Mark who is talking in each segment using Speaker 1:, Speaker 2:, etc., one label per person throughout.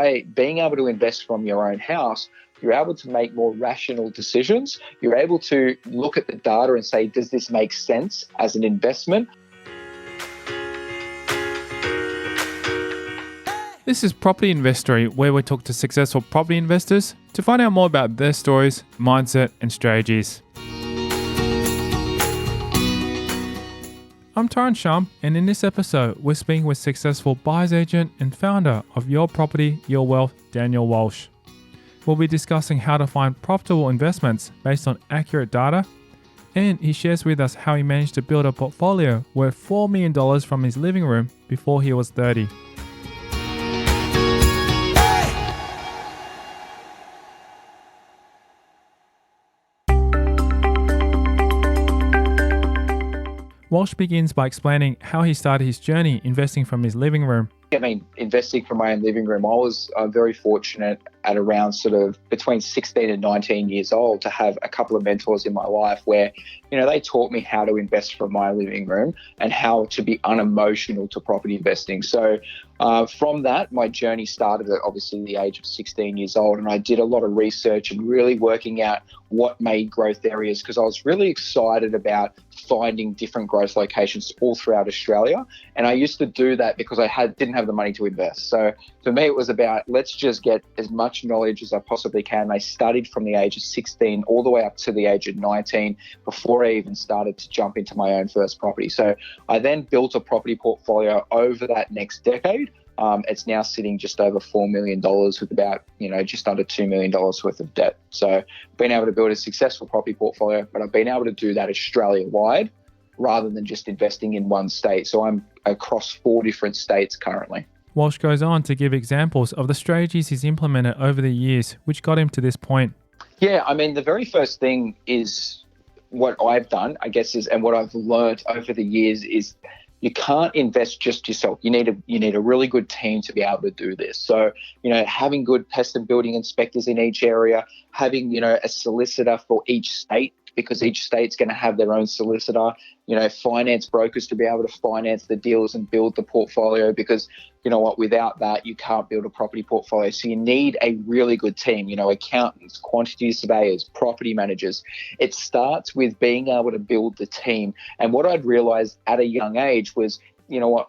Speaker 1: by being able to invest from your own house, you're able to make more rational decisions. You're able to look at the data and say, does this make sense as an investment?
Speaker 2: This is Property Investory, where we talk to successful property investors to find out more about their stories, mindset, and strategies. I'm Taran Sham, and in this episode, we're speaking with successful buyer's agent and founder of Your Property, Your Wealth, Daniel Walsh. We'll be discussing how to find profitable investments based on accurate data, and he shares with us how he managed to build a portfolio worth $4 million from his living room before he was 30. Walsh begins by explaining how he started his journey investing from his living room.
Speaker 1: Investing from my own living room, I was very fortunate at around sort of between 16 and 19 years old to have a couple of mentors in my life where, they taught me how to invest from my living room and how to be unemotional to property investing. So from that, my journey started at obviously the age of 16 years old, and I did a lot of research and really working out what made growth areas, because I was really excited about finding different growth locations all throughout Australia. And I used to do that because I didn't have the money to invest. So for me, it was about, let's just get as much knowledge as I possibly can. I studied from the age of 16 all the way up to the age of 19 before I even started to jump into my own first property. So I then built a property portfolio over that next decade. It's now sitting just over $4 million with about, just under $2 million worth of debt. So been able to build a successful property portfolio, but I've been able to do that Australia-wide rather than just investing in one state. So I'm across 4 different states currently.
Speaker 2: Walsh goes on to give examples of the strategies he's implemented over the years, which got him to this point.
Speaker 1: Yeah, the very first thing is what I've done, I guess, and what I've learned over the years is you can't invest just yourself. You need a really good team to be able to do this. So, having good pest and building inspectors in each area, having, a solicitor for each state, because each state's going to have their own solicitor, finance brokers to be able to finance the deals and build the portfolio, because without that, you can't build a property portfolio. So you need a really good team, accountants, quantity surveyors, property managers. It starts with being able to build the team. And what I'd realized at a young age was,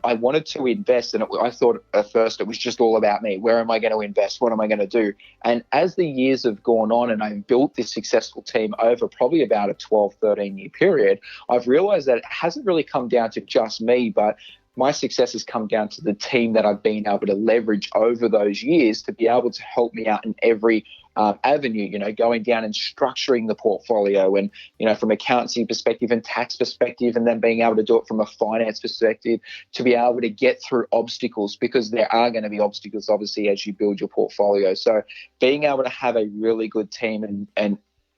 Speaker 1: I wanted to invest, and I thought at first it was just all about me. Where am I going to invest? What am I going to do? And as the years have gone on and I've built this successful team over probably about a 12, 13-year period, I've realized that it hasn't really come down to just me, but my success has come down to the team that I've been able to leverage over those years to be able to help me out in every avenue, going down and structuring the portfolio and, from accountancy perspective and tax perspective, and then being able to do it from a finance perspective to be able to get through obstacles, because there are going to be obstacles, obviously, as you build your portfolio. So being able to have a really good team and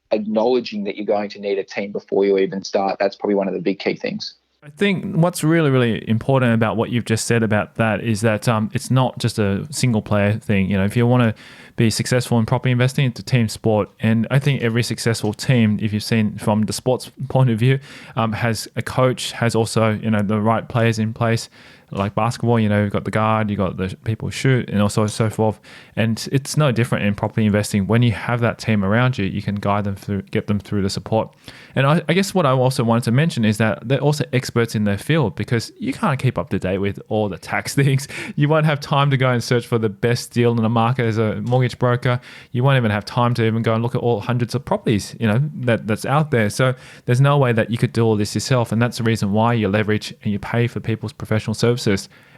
Speaker 1: acknowledging that you're going to need a team before you even start, that's probably one of the big key things.
Speaker 2: I think what's really, really important about what you've just said about that is that it's not just a single player thing. If you want to be successful in property investing, it's a team sport. And I think every successful team, if you've seen from the sports point of view, has a coach, has also, the right players in place. Like basketball, you've got the guard, you've got the people who shoot, and also so forth. And it's no different in property investing. When you have that team around you, you can guide them through, get them through the support. And I guess what I also wanted to mention is that they're also experts in their field, because you can't keep up to date with all the tax things. You won't have time to go and search for the best deal in the market as a mortgage broker. You won't even have time to even go and look at all hundreds of properties, that's out there. So there's no way that you could do all this yourself. And that's the reason why you leverage and you pay for people's professional services.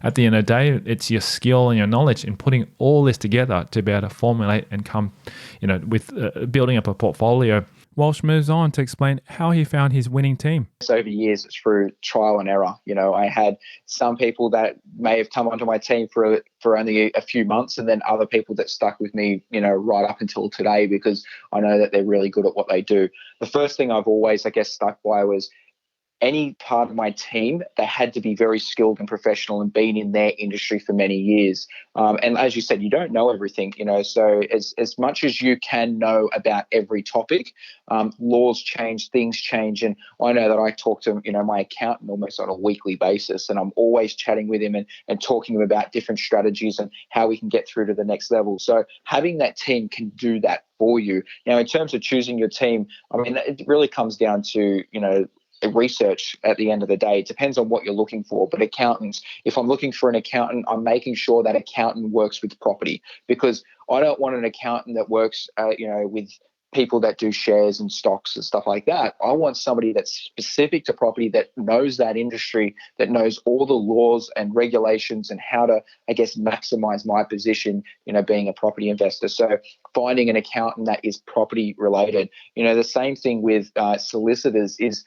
Speaker 2: At the end of the day, it's your skill and your knowledge in putting all this together to be able to formulate and come, with building up a portfolio. Walsh moves on to explain how he found his winning team.
Speaker 1: So over years, it's through trial and error. I had some people that may have come onto my team for only a few months, and then other people that stuck with me, right up until today, because I know that they're really good at what they do. The first thing I've always, stuck by was any part of my team, they had to be very skilled and professional and been in their industry for many years. And as you said, you don't know everything, so as much as you can know about every topic, laws change, things change. And I know that I talk to, my accountant almost on a weekly basis, and I'm always chatting with him and talking to him about different strategies and how we can get through to the next level. So having that team can do that for you. Now, in terms of choosing your team, I mean, it really comes down to, research at the end of the day. It depends on what you're looking for. But accountants, if I'm looking for an accountant, I'm making sure that accountant works with property, because I don't want an accountant that works, with people that do shares and stocks and stuff like that. I want somebody that's specific to property, that knows that industry, that knows all the laws and regulations and how to, I guess, maximize my position, being a property investor. So finding an accountant that is property related. The same thing with solicitors is,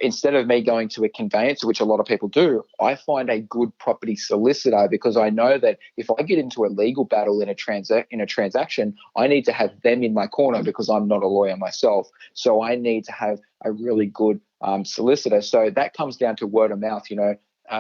Speaker 1: instead of me going to a conveyancer, which a lot of people do, I find a good property solicitor, because I know that if I get into a legal battle in a transaction, I need to have them in my corner, because I'm not a lawyer myself. So I need to have a really good solicitor. So that comes down to word of mouth.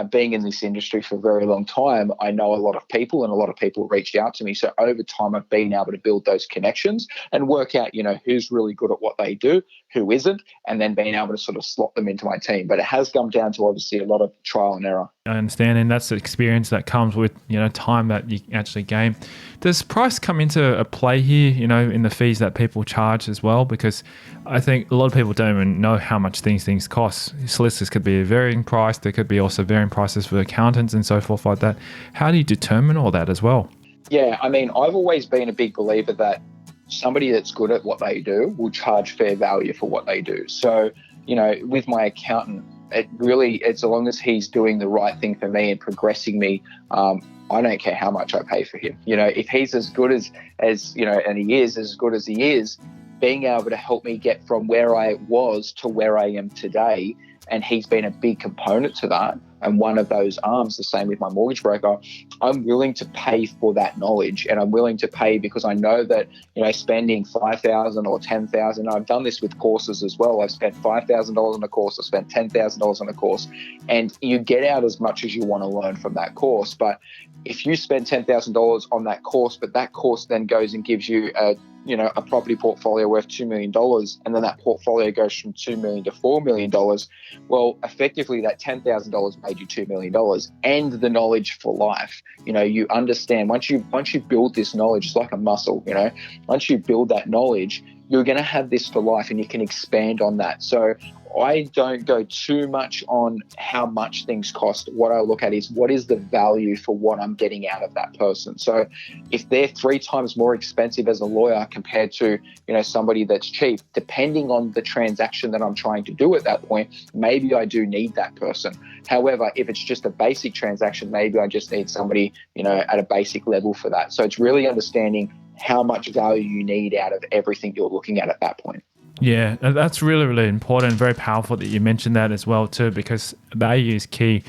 Speaker 1: Being in this industry for a very long time, I know a lot of people, and a lot of people reached out to me. So over time, I've been able to build those connections and work out, who's really good at what they do, who isn't, and then being able to sort of slot them into my team. But it has come down to obviously a lot of trial and error.
Speaker 2: I understand, and that's the experience that comes with time that you actually gain. Does price come into a play here? In the fees that people charge as well? Because I think a lot of people don't even know how much things cost. Solicitors could be a varying price. There could be also varying prices for accountants and so forth like that. How do you determine all that as well?
Speaker 1: Yeah, I mean, I've always been a big believer that somebody that's good at what they do will charge fair value for what they do. So, with my accountant, it's as long as he's doing the right thing for me and progressing me, I don't care how much I pay for him. If he's as good as and he is as good as he is, being able to help me get from where I was to where I am today, and he's been a big component to that, and one of those arms, the same with my mortgage broker, I'm willing to pay for that knowledge, and I'm willing to pay because I know that, spending $5,000 or $10,000, I've done this with courses as well. I've spent $5,000 on a course, I've spent $10,000 on a course, and you get out as much as you want to learn from that course. But if you spend $10,000 on that course, but that course then goes and gives you a property portfolio worth $2 million, and then that portfolio goes from $2 million to $4 million, well, effectively that $10,000 made you $2 million and the knowledge for life. You understand once you build this knowledge, it's like a muscle, once you build that knowledge, you're going to have this for life, and you can expand on that. So I don't go too much on how much things cost. What I look at is what is the value for what I'm getting out of that person. So if they're 3 times more expensive as a lawyer compared to, somebody that's cheap, depending on the transaction that I'm trying to do at that point, maybe I do need that person. However, if it's just a basic transaction, maybe I just need somebody, at a basic level for that. So it's really understanding how much value you need out of everything you're looking at that point.
Speaker 2: Yeah, that's really, really important. Very powerful that you mentioned that as well too, because value is key.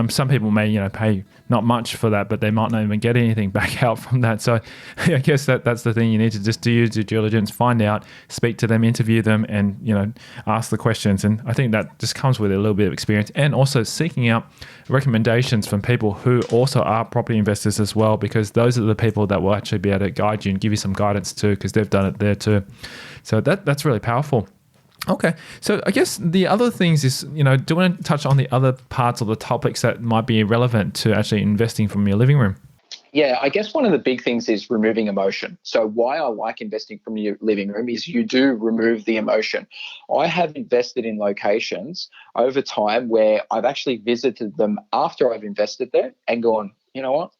Speaker 2: Some people may, pay not much for that, but they might not even get anything back out from that. So I guess that's the thing. You need to just do your due diligence, find out, speak to them, interview them, and, ask the questions. And I think that just comes with a little bit of experience, and also seeking out recommendations from people who also are property investors as well, because those are the people that will actually be able to guide you and give you some guidance too, because they've done it there too. So that's really powerful. Okay, so I guess the other things is, do you want to touch on the other parts of the topics that might be relevant to actually investing from your living room?
Speaker 1: Yeah, I guess one of the big things is removing emotion. So why I like investing from your living room is you do remove the emotion. I have invested in locations over time where I've actually visited them after I've invested there and gone, you know what?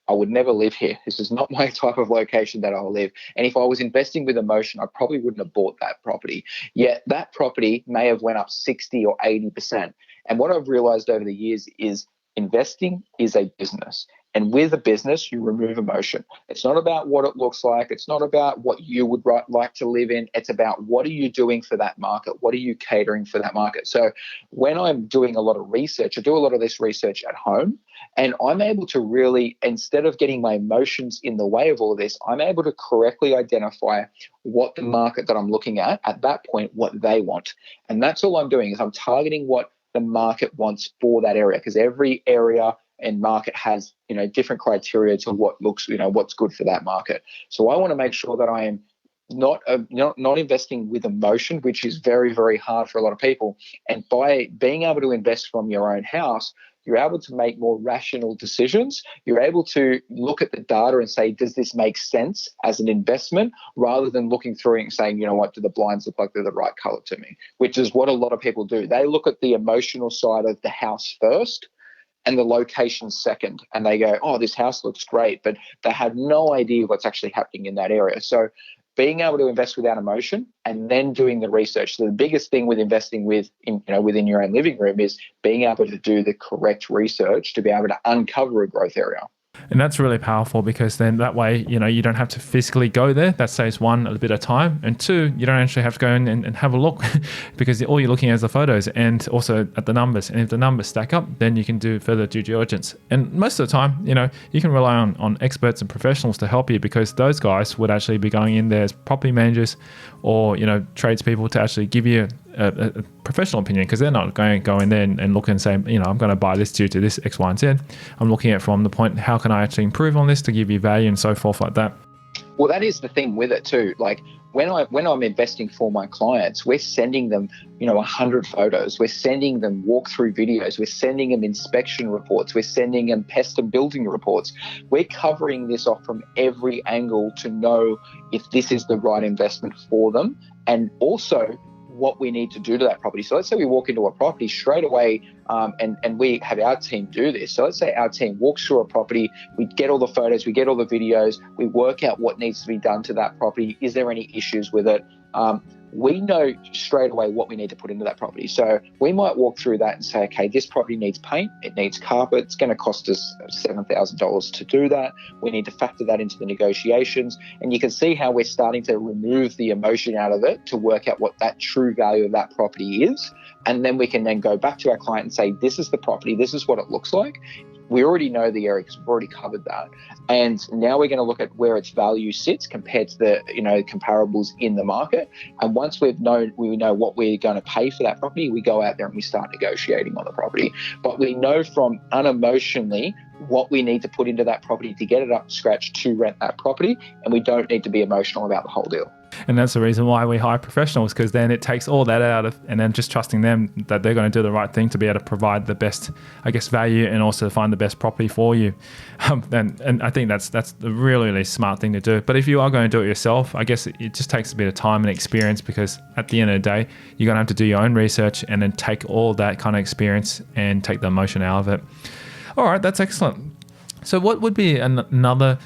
Speaker 1: I would never live here. This is not my type of location that I'll live. And if I was investing with emotion, I probably wouldn't have bought that property. Yet that property may have went up 60 or 80%. And what I've realized over the years is investing is a business. And with a business, you remove emotion. It's not about what it looks like. It's not about what you would like to live in. It's about what are you doing for that market? What are you catering for that market? So when I'm doing a lot of research, I do a lot of this research at home, and I'm able to really, instead of getting my emotions in the way of all of this, I'm able to correctly identify what the market that I'm looking at that point, what they want. And that's all I'm doing is I'm targeting what the market wants for that area, because every area and market has, different criteria to what looks, what's good for that market. So I want to make sure that I am not investing with emotion, which is very, very hard for a lot of people. And by being able to invest from your own house, you're able to make more rational decisions. You're able to look at the data and say, does this make sense as an investment, rather than looking through it and saying, what, do the blinds look like they're the right color to me? Which is what a lot of people do. They look at the emotional side of the house first and the location second, and they go, oh, this house looks great, but they have no idea what's actually happening in that area. So being able to invest without emotion and then doing the research. So the biggest thing with investing within your own living room is being able to do the correct research to be able to uncover a growth area.
Speaker 2: And that's really powerful, because then that way, you don't have to physically go there. That saves one, a bit of time. And two, you don't actually have to go in and have a look because all you're looking at is the photos and also at the numbers. And if the numbers stack up, then you can do further due diligence. And most of the time, you can rely on experts and professionals to help you, because those guys would actually be going in there as property managers or, tradespeople to actually give you a professional opinion, because they're not going to go in there and look and say, I'm going to buy this due to this X, Y, and Z. I'm looking at from the point, how can I actually improve on this to give you value and so forth like that.
Speaker 1: Well, that is the thing with it too. Like when I'm investing for my clients, we're sending them, 100 photos. We're sending them walkthrough videos. We're sending them inspection reports. We're sending them pest and building reports. We're covering this off from every angle to know if this is the right investment for them, and also what we need to do to that property. So let's say we walk into a property straight away, and we have our team do this. So let's say our team walks through a property, we get all the photos, we get all the videos, we work out what needs to be done to that property. Is there any issues with it? We know straight away what we need to put into that property. So we might walk through that and say, okay, this property needs paint, it needs carpet, it's going to cost us $7,000 to do that. We need to factor that into the negotiations. And you can see how we're starting to remove the emotion out of it to work out what that true value of that property is. And then we can then go back to our client and say, this is the property, this is what it looks like. We already know the area because we've already covered that. And now we're going to look at where its value sits compared to the, comparables in the market. And once we know what we're going to pay for that property, we go out there and we start negotiating on the property. But we know from unemotionally what we need to put into that property to get it up to scratch to rent that property. And we don't need to be emotional about the whole deal.
Speaker 2: And that's the reason why we hire professionals, because then it takes all that out of, and then just trusting them that they're going to do the right thing to be able to provide the best, value, and also find the best property for you. And I think that's the really, really smart thing to do. But if you are going to do it yourself, I guess it just takes a bit of time and experience, because at the end of the day, you're going to have to do your own research and then take all that kind of experience and take the emotion out of it. All right, that's excellent. So what would be another,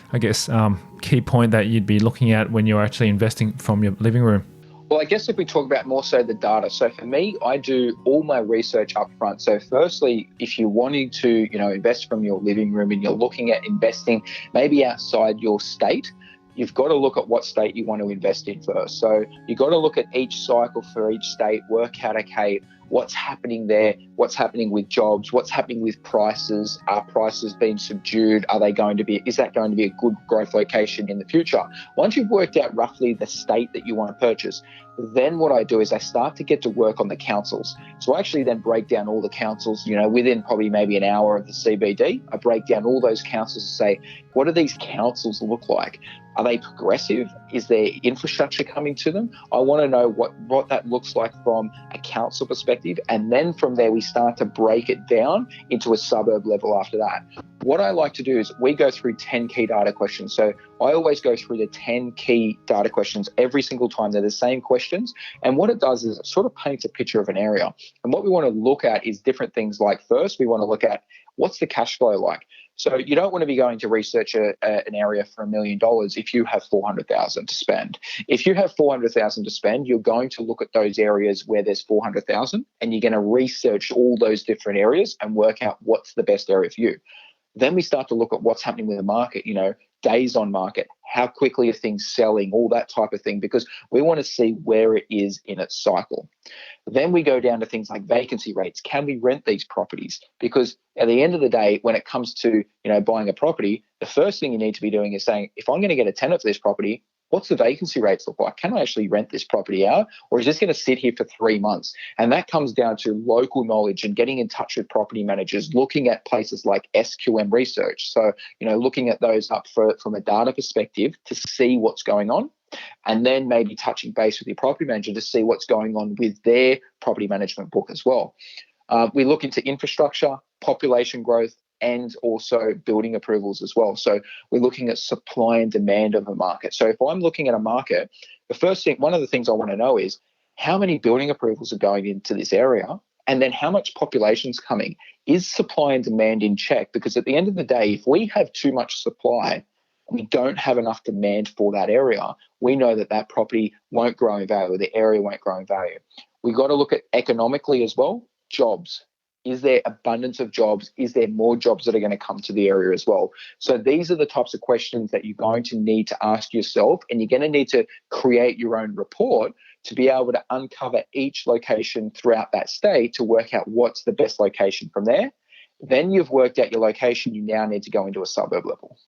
Speaker 2: key point that you'd be looking at when you're actually investing from your living room?
Speaker 1: Well, I guess if we talk about more so the data. So for me, I do all my research up front. So firstly, if you're wanting to, invest from your living room and you're looking at investing maybe outside your state, you've got to look at what state you want to invest in first. So you've got to look at each cycle for each state, work out, okay, what's happening there, what's happening with jobs, what's happening with prices, are prices being subdued, is that going to be a good growth location in the future? Once you've worked out roughly the state that you want to purchase, then what I do is I start to get to work on the councils. So I actually then break down all the councils, within probably maybe an hour of the CBD. I break down all those councils and say, what do these councils look like? Are they progressive? Is there infrastructure coming to them? I want to know what that looks like from a council perspective. And then from there, we start to break it down into a suburb level after that. What I like to do is we go through 10 key data questions. So I always go through the 10 key data questions every single time. They're the same questions. And what it does is it sort of paints a picture of an area. And what we want to look at is different things like, first, we want to look at what's the cash flow like. So you don't want to be going to research an area for $1 million if you have $400,000 to spend. If you have $400,000 to spend, you're going to look at those areas where there's $400,000, and you're going to research all those different areas and work out what's the best area for you. Then we start to look at what's happening with the market, days on market, how quickly are things selling, all that type of thing, because we want to see where it is in its cycle. Then we go down to things like vacancy rates. Can we rent these properties? Because at the end of the day, when it comes to, buying a property, the first thing you need to be doing is saying, if I'm going to get a tenant for this property, what's the vacancy rates look like? Can I actually rent this property out, or is this going to sit here for 3 months? And that comes down to local knowledge and getting in touch with property managers, looking at places like SQM research. So, looking at those up from a data perspective to see what's going on, and then maybe touching base with your property manager to see what's going on with their property management book as well. We look into infrastructure, population growth, and also building approvals as well. So we're looking at supply and demand of a market. So if I'm looking at a market, one of the things I want to know is how many building approvals are going into this area, and then how much population's coming. Is supply and demand in check? Because at the end of the day, if we have too much supply, we don't have enough demand for that area, we know that property won't grow in value, or the area won't grow in value. We've got to look at economically as well. Jobs. Is there abundance of jobs? Is there more jobs that are going to come to the area as well? So these are the types of questions that you're going to need to ask yourself, and you're going to need to create your own report to be able to uncover each location throughout that state to work out what's the best location from there. Then you've worked out your location, you now need to go into a suburb level.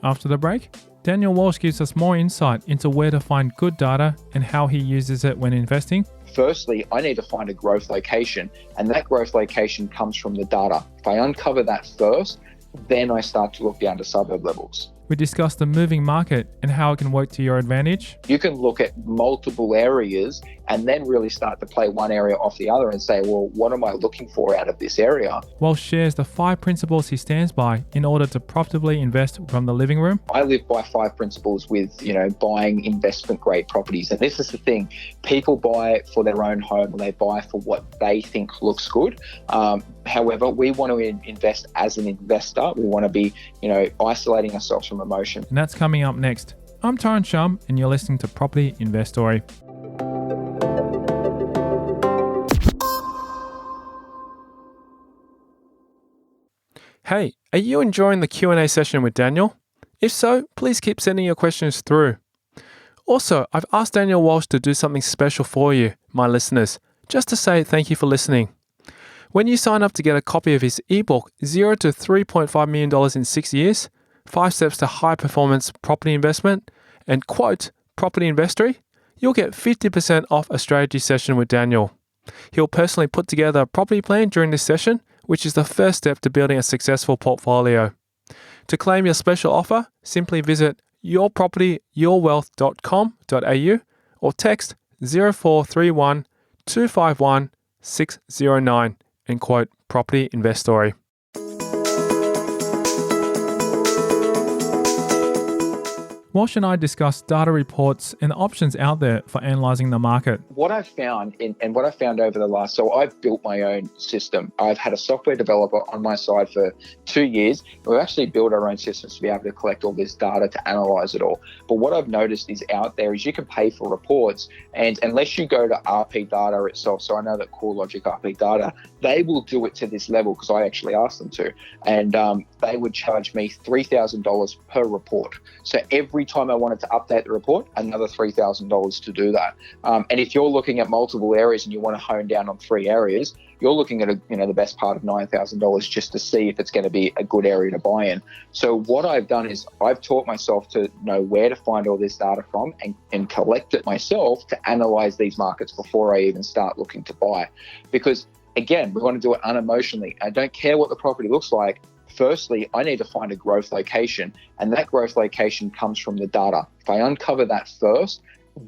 Speaker 2: After the break, Daniel Walsh gives us more insight into where to find good data and how he uses it when investing.
Speaker 1: Firstly, I need to find a growth location, and that growth location comes from the data. If I uncover that first, then I start to look down to suburb levels.
Speaker 2: We discussed the moving market and how it can work to your advantage.
Speaker 1: You can look at multiple areas and then really start to play one area off the other and say, well, what am I looking for out of this area?
Speaker 2: Walsh shares the 5 principles he stands by in order to profitably invest from the living room.
Speaker 1: I live by 5 principles with, buying investment grade properties. And this is the thing, people buy for their own home, or they buy for what they think looks good. However, we want to invest as an investor. We want to be, isolating ourselves from emotion.
Speaker 2: And that's coming up next. I'm Tyron Shum, and you're listening to Property Investory. Hey, are you enjoying the Q&A session with Daniel? If so, please keep sending your questions through. Also, I've asked Daniel Walsh to do something special for you, my listeners, just to say thank you for listening. When you sign up to get a copy of his ebook, 0 to $3.5 million in 6 years, 5 steps to high performance property investment, and quote, Property Investory, you'll get 50% off a strategy session with Daniel. He'll personally put together a property plan during this session, which is the first step to building a successful portfolio. To claim your special offer, simply visit yourpropertyyourwealth.com.au or text 0431 251 609 and quote Property Investory. Walsh and I discussed data reports and the options out there for analysing the market.
Speaker 1: What I've found over the last, so I've built my own system. I've had a software developer on my side for 2 years. We've actually built our own systems to be able to collect all this data to analyse it all. But what I've noticed is out there is you can pay for reports, and unless you go to RP Data itself, so I know that CoreLogic RP Data, they will do it to this level because I actually asked them to. And they would charge me $3,000 per report. So every time I wanted to update the report, another $3,000 to do that. And if you're looking at multiple areas and you want to hone down on 3 areas, you're looking at the best part of $9,000 just to see if it's going to be a good area to buy in. So what I've done is I've taught myself to know where to find all this data from and collect it myself to analyze these markets before I even start looking to buy. Because again, we want to do it unemotionally. I don't care what the property looks like. Firstly, I need to find a growth location, and that growth location comes from the data. If I uncover that first,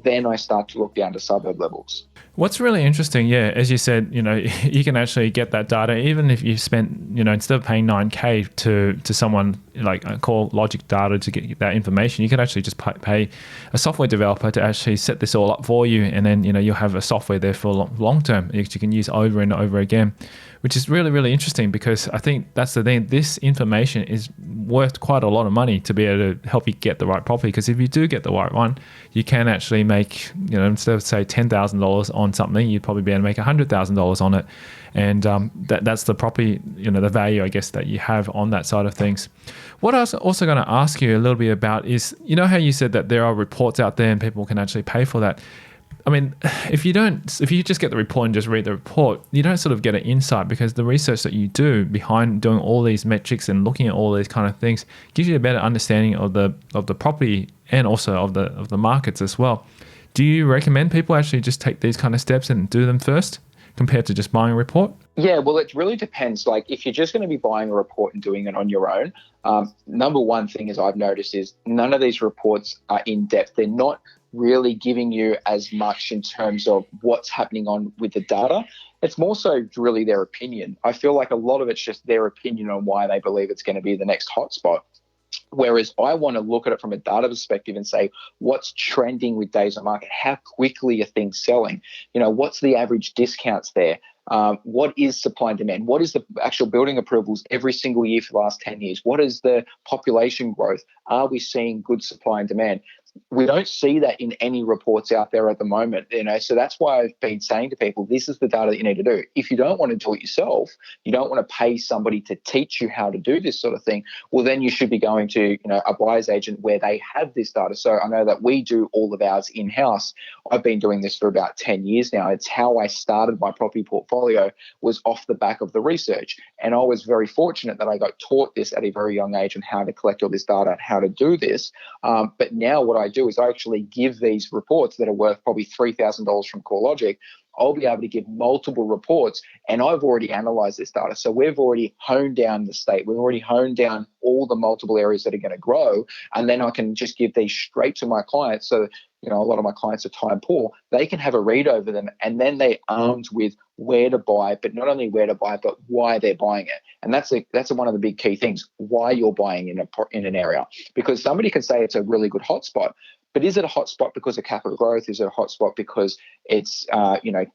Speaker 1: then I start to look down to suburb levels.
Speaker 2: What's really interesting, yeah, as you said, you can actually get that data even if you spent, instead of paying 9K to someone like call Logic Data to get that information, you can actually just pay a software developer to actually set this all up for you, and then you'll have a software there for long term that you can use over and over again, which is really, really interesting, because I think that's the thing. This information is worth quite a lot of money to be able to help you get the right property, because if you do get the right one, you can actually make, instead of say $10,000 on something, you'd probably be able to make $100,000 on it. And that's the property, the value, I guess, that you have on that side of things. What I was also going to ask you a little bit about is, how you said that there are reports out there and people can actually pay for that. I mean, if you just get the report and just read the report, you don't sort of get an insight, because the research that you do behind doing all these metrics and looking at all these kind of things gives you a better understanding of the property and also of the markets as well. Do you recommend people actually just take these kind of steps and do them first compared to just buying a report?
Speaker 1: Yeah, well, it really depends. Like, if you're just going to be buying a report and doing it on your own, number one thing is I've noticed is none of these reports are in depth. They're not really giving you as much in terms of what's happening on with the data. It's more so really their opinion. I feel like a lot of it's just their opinion on why they believe it's going to be the next hotspot. Whereas I want to look at it from a data perspective and say, what's trending with days on market? How quickly are things selling? What's the average discounts there? What is supply and demand? What is the actual building approvals every single year for the last 10 years? What is the population growth? Are we seeing good supply and demand? We don't see that in any reports out there at the moment, so that's why I've been saying to people, this is the data that you need to do. If you don't want to do it yourself, you don't want to pay somebody to teach you how to do this sort of thing, well, then you should be going to a buyer's agent where they have this data. So I know that we do all of ours in-house. I've been doing this for about 10 years now. It's how I started my property portfolio, was off the back of the research. And I was very fortunate that I got taught this at a very young age on how to collect all this data and how to do this. But now what I do is I actually give these reports that are worth probably $3,000 from CoreLogic. I'll be able to give multiple reports, and I've already analyzed this data. So we've already honed down the state. We've already honed down all the multiple areas that are going to grow. And then I can just give these straight to my clients. So, a lot of my clients are time poor. They can have a read over them, and then they're armed with where to buy, but not only where to buy, but why they're buying it. And that's one of the big key things, why you're buying in an area. Because somebody can say it's a really good hotspot, but is it a hotspot because of capital growth? Is it a hotspot because it's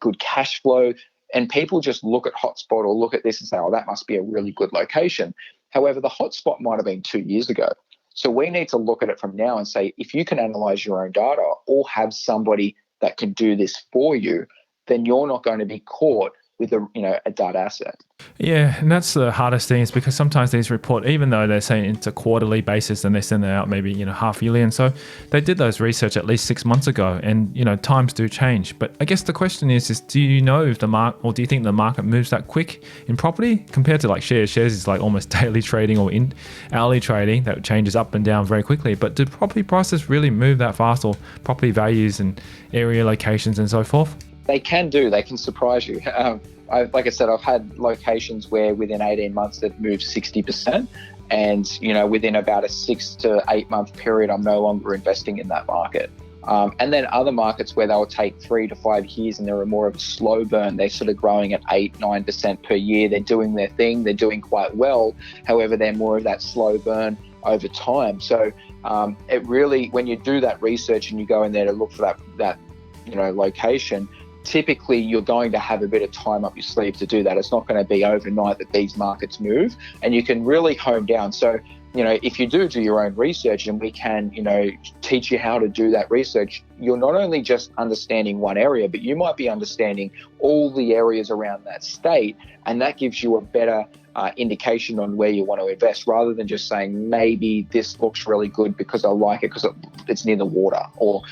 Speaker 1: good cash flow? And people just look at hotspot or look at this and say, oh, that must be a really good location. However, the hotspot might have been 2 years ago. So we need to look at it from now and say, if you can analyze your own data or have somebody that can do this for you, then you're not going to be caught with a data asset.
Speaker 2: Yeah, and that's the hardest thing, is because sometimes these report, even though they're saying it's a quarterly basis and they send it out maybe half yearly, and so they did those research at least 6 months ago, and times do change. But I guess the question is do you know if the market, or do you think the market moves that quick in property compared to like shares? Shares is like almost daily trading or in hourly trading that changes up and down very quickly. But do property prices really move that fast, or property values and area locations and so forth?
Speaker 1: They can surprise you. Like I said, I've had locations where within 18 months they've moved 60%. And, within about a 6 to 8 month period, I'm no longer investing in that market. And then other markets where they'll take 3 to 5 years and they're more of a slow burn. They're sort of growing at 8-9% per year. They're doing their thing. They're doing quite well. However, they're more of that slow burn over time. So it really, when you do that research and you go in there to look for that location, typically you're going to have a bit of time up your sleeve to do that. It's not going to be overnight that these markets move, and you can really hone down. So, if you do your own research and we can, teach you how to do that research, you're not only just understanding one area, but you might be understanding all the areas around that state, and that gives you a better indication on where you want to invest, rather than just saying maybe this looks really good because I like it because it's near the water, or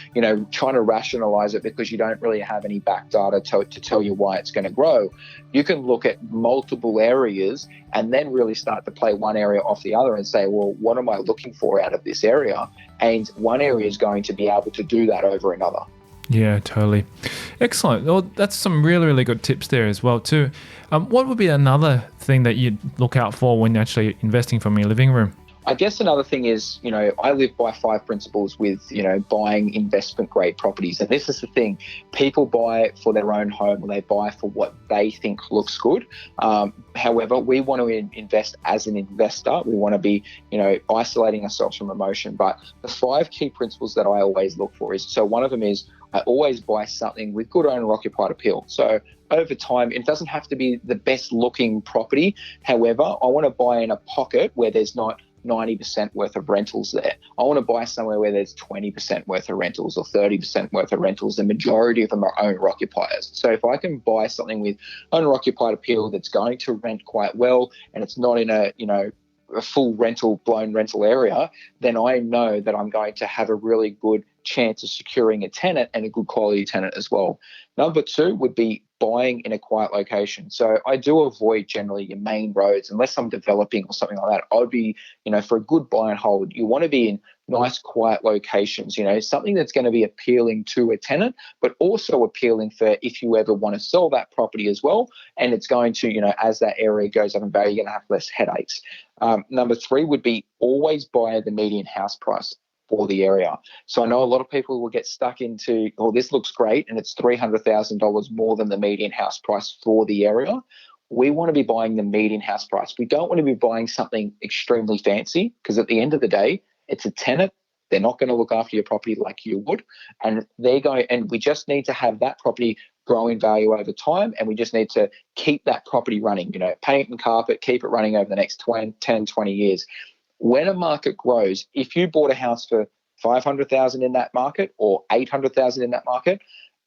Speaker 1: trying to rationalize it because you don't really have any back data to tell you why it's going to grow. You can look at multiple areas and then really start to play one area off the other and say, well, what am I looking for out of this area? And one area is going to be able to do that over another.
Speaker 2: Yeah, totally. Excellent. Well, that's some really, really good tips there as well too. What would be another thing that you'd look out for when actually investing from your living room?
Speaker 1: I guess another thing is, I live by 5 principles with, buying investment grade properties. And this is the thing, people buy for their own home, or they buy for what they think looks good. However, we want to invest as an investor. We want to be, isolating ourselves from emotion. But the 5 key principles that I always look for is, so one of them is I always buy something with good owner occupied appeal. So over time, it doesn't have to be the best looking property. However, I want to buy in a pocket where there's not 90% worth of rentals there. I want to buy somewhere where there's 20% worth of rentals or 30% worth of rentals. The majority of them are owner occupiers. So if I can buy something with owner occupied appeal that's going to rent quite well, and it's not in a full blown rental area, then I know that I'm going to have a really good chance of securing a tenant, and a good quality tenant as well. Number 2 would be buying in a quiet location. So I do avoid generally your main roads unless I'm developing or something like that. I would be, for a good buy and hold, you want to be in nice quiet locations, something that's going to be appealing to a tenant, but also appealing for if you ever want to sell that property as well. And it's going to, as that area goes up in value, you're going to have less headaches. Number 3 would be always buy the median house price for the area. So I know a lot of people will get stuck into, oh, this looks great and it's $300,000 more than the median house price for the area. We want to be buying the median house price. We don't want to be buying something extremely fancy, because at the end of the day, it's a tenant. They're not going to look after your property like you would. And we just need to have that property grow in value over time. And we just need to keep that property running, paint and carpet, keep it running over the next 10, 20 years. When a market grows, if you bought a house for $500,000 in that market or $800,000 in that market,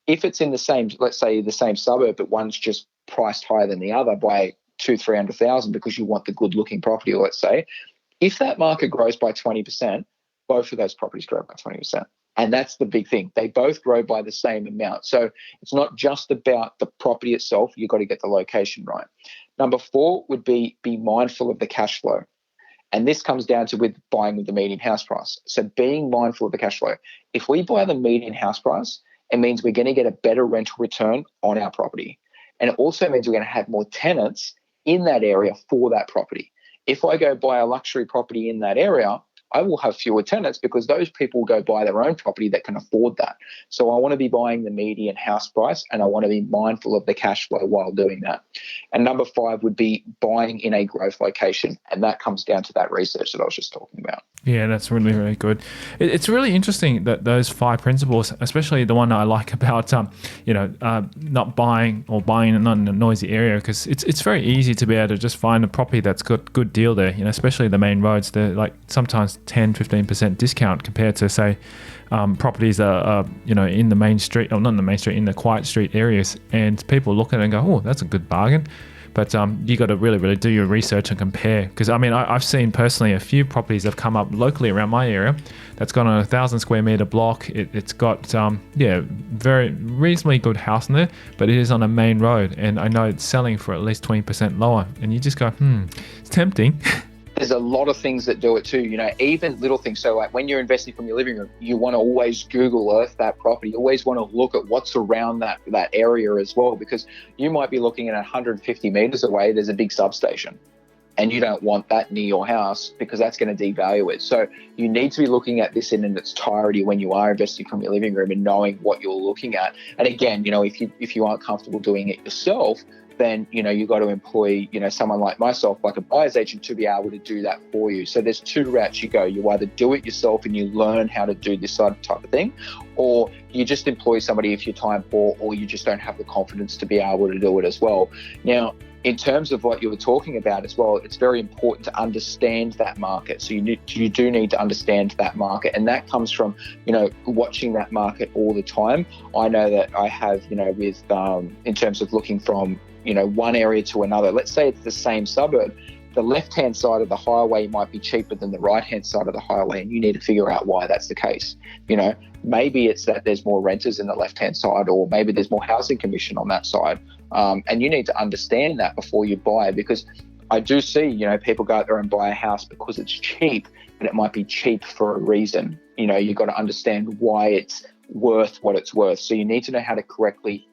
Speaker 1: if it's in the same, let's say the same suburb, but one's just priced higher than the other by $200,000-$300,000 because you want the good looking property, let's say, if that market grows by 20%, both of those properties grow by 20%. And that's the big thing. They both grow by the same amount. So it's not just about the property itself. You've got to get the location right. Number 4 would be mindful of the cash flow. And this comes down to with buying with the median house price. So being mindful of the cash flow. If we buy the median house price, it means we're going to get a better rental return on our property. And it also means we're going to have more tenants in that area for that property. If I go buy a luxury property in that area, I will have fewer tenants because those people will go buy their own property that can afford that. So I want to be buying the median house price, and I want to be mindful of the cash flow while doing that. And number 5 would be buying in a growth location. And that comes down to that research that I was just talking about.
Speaker 2: Yeah, that's really, really good. It's really interesting that those 5 principles, especially the one that I like about, not buying or buying in a noisy area, because it's very easy to be able to just find a property that's got good deal there, especially the main roads. They're like sometimes 10-15% discount compared to, say, properties that are, in the main street, or not in the main street, in the quiet street areas. And people look at it and go, oh, that's a good bargain. But you got to really, really do your research and compare. Because, I've seen personally a few properties that have come up locally around my area that's got on a 1,000 square meter block. It's got, very reasonably good house in there, but it is on a main road. And I know it's selling for at least 20% lower. And you just go, it's tempting.
Speaker 1: There's a lot of things that do it too, even little things. So like when you're investing from your living room, you want to always Google Earth that property. You always want to look at what's around that area as well, because you might be looking at 150 meters away, there's a big substation. And you don't want that near your house because that's going to devalue it. So you need to be looking at this in its entirety when you are investing from your living room and knowing what you're looking at. And again, if you aren't comfortable doing it yourself, then, you've got to employ, someone like myself, like a buyer's agent, to be able to do that for you. So there's 2 routes you go. You either do it yourself and you learn how to do this type of thing, or you just employ somebody if you're time poor, or you just don't have the confidence to be able to do it as well. Now, in terms of what you were talking about as well, it's very important to understand that market. So you do need to understand that market, and that comes from, watching that market all the time. I know that I have, with in terms of looking from, one area to another. Let's say it's the same suburb. The left-hand side of the highway might be cheaper than the right-hand side of the highway, and you need to figure out why that's the case. Maybe it's that there's more renters in the left-hand side, or maybe there's more housing commission on that side. And you need to understand that before you buy, because I do see, people go out there and buy a house because it's cheap, but it might be cheap for a reason. You've got to understand why it's worth what it's worth. So you need to know how to correctly,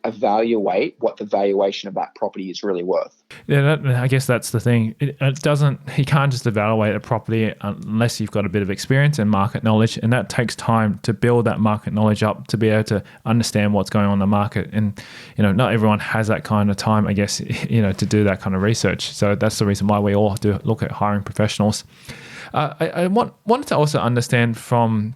Speaker 1: evaluate what the valuation of that property is really worth.
Speaker 2: Yeah, I guess that's the thing. It doesn't. You can't just evaluate a property unless you've got a bit of experience and market knowledge, and that takes time to build that market knowledge up to be able to understand what's going on in the market. And not everyone has that kind of time, I guess, to do that kind of research. So that's the reason why we all do look at hiring professionals. I wanted to also understand from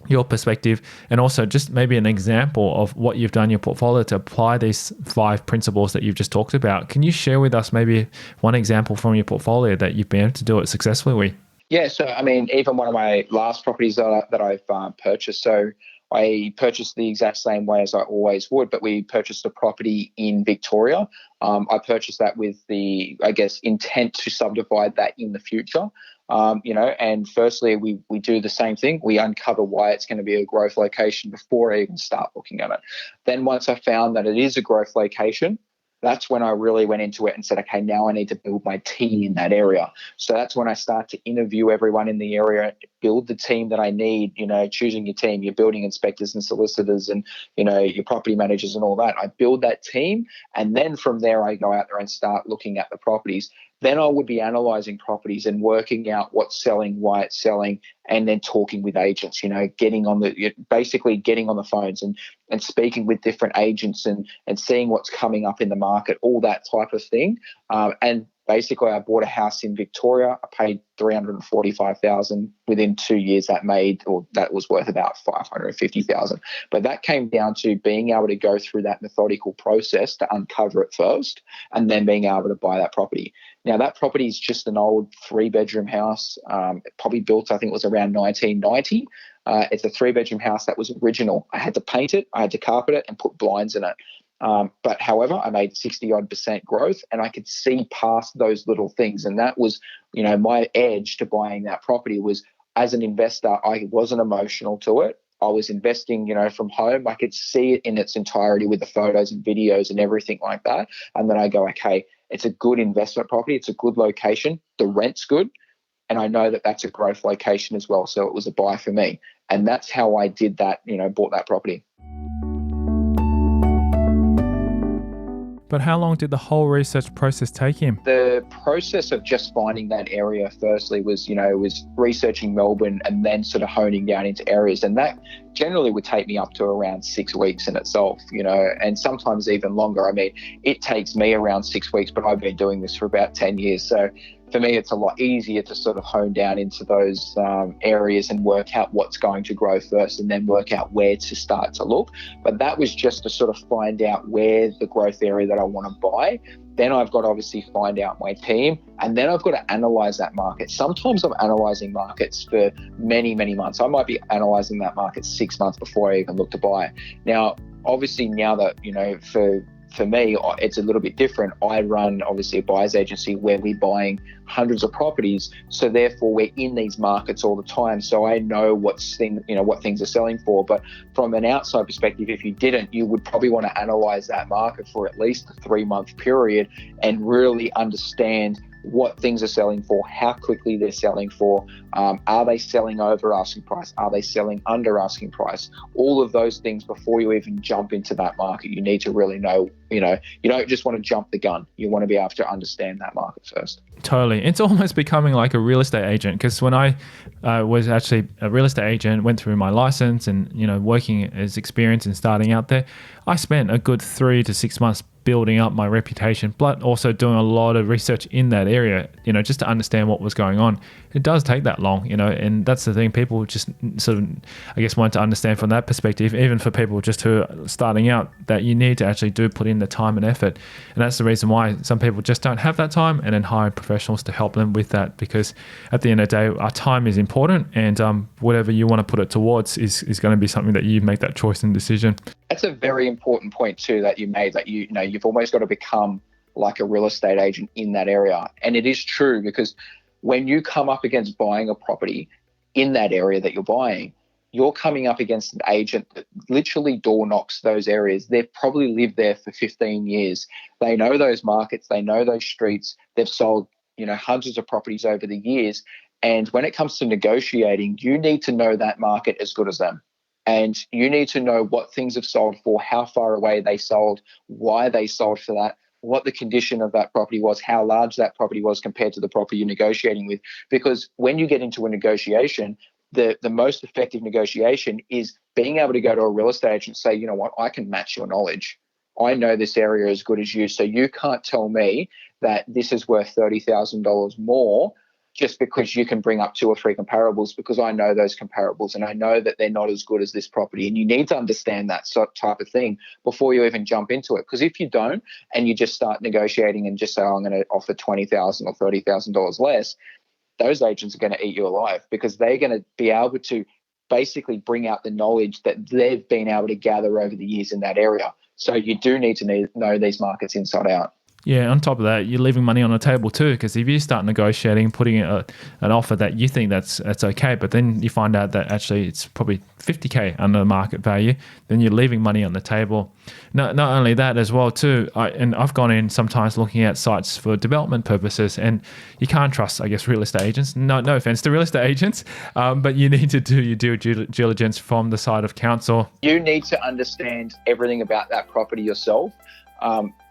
Speaker 2: your perspective, and also just maybe an example of what you've done in your portfolio to apply these 5 principles that you've just talked about. Can you share with us maybe one example from your portfolio that you've been able to do it successfully with?
Speaker 1: Yeah, so I mean, even one of my last properties that I've purchased, so I purchased the exact same way as I always would, but we purchased a property in Victoria. I purchased that with the, I guess, intent to subdivide that in the future. And firstly, we do the same thing. We uncover why it's going to be a growth location before I even start looking at it. Then once I found that it is a growth location, that's when I really went into it and said, okay, now I need to build my team in that area. So that's when I start to interview everyone in the area, build the team that I need, choosing your team, your building inspectors and solicitors and, your property managers and all that. I build that team. And then from there, I go out there and start looking at the properties. Then I would be analysing properties and working out what's selling, why it's selling, and then talking with agents, getting on the phones and speaking with different agents and seeing what's coming up in the market, all that type of thing. And basically, I bought a house in Victoria. I paid $345,000. Within 2 years, that was worth about $550,000. But that came down to being able to go through that methodical process to uncover it first, and then being able to buy that property. Now, that property is just an old 3-bedroom house, probably built, I think it was around 1990. It's a 3-bedroom house that was original. I had to paint it, I had to carpet it, and put blinds in it. But however, I made 60-odd% growth, and I could see past those little things. And that was, my edge to buying that property was, as an investor, I wasn't emotional to it. I was investing, from home. I could see it in its entirety with the photos and videos and everything like that. And then I go, okay, it's a good investment property. It's a good location. The rent's good. And I know that that's a growth location as well. So it was a buy for me. And that's how I did that, bought that property.
Speaker 2: But how long did the whole research process take him?
Speaker 1: The process of just finding that area firstly was researching Melbourne and then sort of honing down into areas. And that generally would take me up to around 6 weeks in itself, and sometimes even longer. I mean, it takes me around 6 weeks, but I've been doing this for about 10 years. So for me, it's a lot easier to sort of hone down into those areas and work out what's going to grow first and then work out where to start to look. But that was just to sort of find out where the growth area that I want to buy. Then I've got to obviously find out my team, and then I've got to analyze that market. Sometimes I'm analyzing markets for many, many months. I might be analyzing that market 6 months before I even look to buy. Now, obviously now that, for me, it's a little bit different. I run, obviously, a buyer's agency where we're buying hundreds of properties. So therefore, we're in these markets all the time. So I know what things are selling for. But from an outside perspective, if you didn't, you would probably want to analyze that market for at least a 3-month period and really understand what things are selling for, how quickly they're selling for, are they selling over asking price, are they selling under asking price, all of those things before you even jump into that market. You need to really know, you don't just want to jump the gun. You want to be able to understand that market first.
Speaker 2: Totally. It's almost becoming like a real estate agent, because when I was actually a real estate agent, went through my license and, working as experienced and starting out there, I spent a good 3 to 6 months building up my reputation, but also doing a lot of research in that area, just to understand what was going on. It does take that long, and that's the thing. People just sort of, I guess, want to understand from that perspective, even for people just who are starting out, that you need to actually put in the time and effort. And that's the reason why some people just don't have that time, and then hire professionals to help them with that, because at the end of the day, our time is important, and whatever you want to put it towards is going to be something that you make that choice and decision.
Speaker 1: That's a very important point too that you made, that you've almost got to become like a real estate agent in that area. And it is true, because when you come up against buying a property in that area that you're buying, you're coming up against an agent that literally door knocks those areas. They've probably lived there for 15 years. They know those markets, they know those streets. They've sold, hundreds of properties over the years. And when it comes to negotiating, you need to know that market as good as them. And you need to know what things have sold for, how far away they sold, why they sold for that, what the condition of that property was, how large that property was compared to the property you're negotiating with. Because when you get into a negotiation, the most effective negotiation is being able to go to a real estate agent and say, you know what, I can match your knowledge. I know this area as good as you, so you can't tell me that this is worth $30,000 more just because you can bring up 2 or 3 comparables, because I know those comparables and I know that they're not as good as this property. And you need to understand that type of thing before you even jump into it. Because if you don't and you just start negotiating and just say, oh, I'm going to offer $20,000 or $30,000 less, those agents are going to eat you alive, because they're going to be able to basically bring out the knowledge that they've been able to gather over the years in that area. So you do need to know these markets inside out.
Speaker 2: Yeah, on top of that, you're leaving money on the table too, because if you start negotiating, putting an offer that you think that's okay, but then you find out that actually it's probably 50K under the market value, then you're leaving money on the table. Not only that as well too, I've gone in sometimes looking at sites for development purposes, and you can't trust, I guess, real estate agents. No offense to real estate agents, but you need to do your due diligence from the side of council. You
Speaker 1: need to understand everything about that property yourself.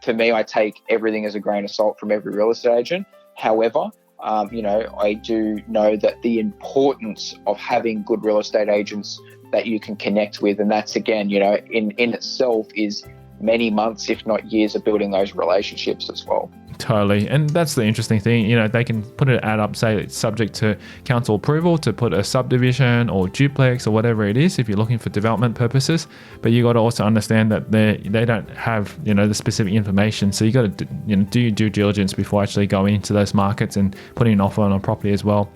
Speaker 1: For me, I take everything as a grain of salt from every real estate agent. However, I do know that the importance of having good real estate agents that you can connect with, and that's, again, in itself is many months, if not years, of building those relationships as well.
Speaker 2: Totally. And that's the interesting thing. They can put an ad up, say it's subject to council approval to put a subdivision or duplex or whatever it is if you're looking for development purposes. But you got to also understand that they don't have, the specific information. So you got to do your due diligence before actually going into those markets and putting an offer on a property as well.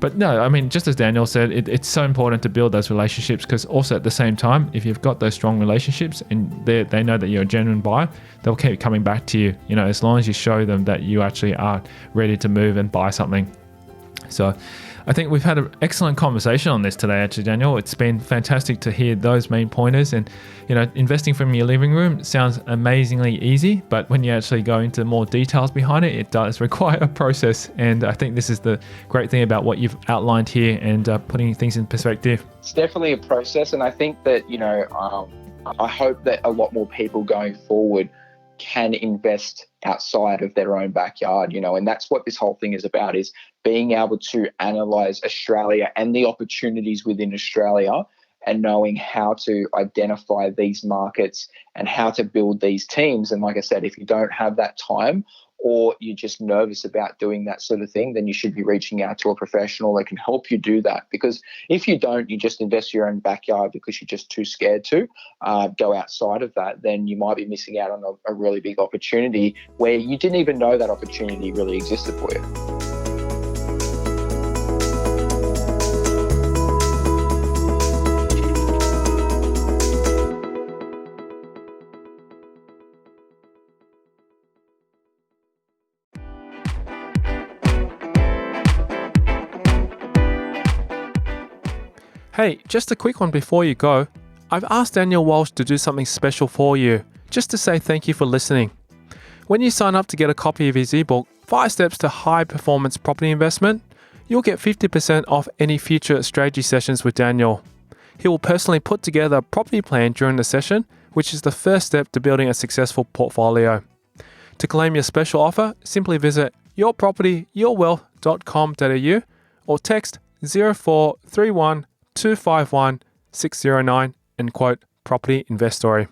Speaker 2: But no, I mean, just as Daniel said, it's so important to build those relationships, because also at the same time, if you've got those strong relationships and they know that you're a genuine buyer, they'll keep coming back to you, as long as you show them that you actually are ready to move and buy something. So I think we've had an excellent conversation on this today, actually, Daniel. It's been fantastic to hear those main pointers. And, investing from your living room sounds amazingly easy, but when you actually go into more details behind it, it does require a process. And I think this is the great thing about what you've outlined here and putting things in perspective. It's definitely a process. And I think that, I hope that a lot more people going forward can invest outside of their own backyard, and that's what this whole thing is about, is being able to analyze Australia and the opportunities within Australia, and knowing how to identify these markets and how to build these teams. And like I said, if you don't have that time, or you're just nervous about doing that sort of thing, then you should be reaching out to a professional that can help you do that. Because if you don't, you just invest your own backyard because you're just too scared to go outside of that, then you might be missing out on a really big opportunity where you didn't even know that opportunity really existed for you. Hey, just a quick one before you go. I've asked Daniel Walsh to do something special for you, just to say thank you for listening. When you sign up to get a copy of his ebook, 5 Steps to High Performance Property Investment, you'll get 50% off any future strategy sessions with Daniel. He will personally put together a property plan during the session, which is the first step to building a successful portfolio. To claim your special offer, simply visit yourpropertyyourwealth.com.au or text 0431 251 609 and quote Property Investory.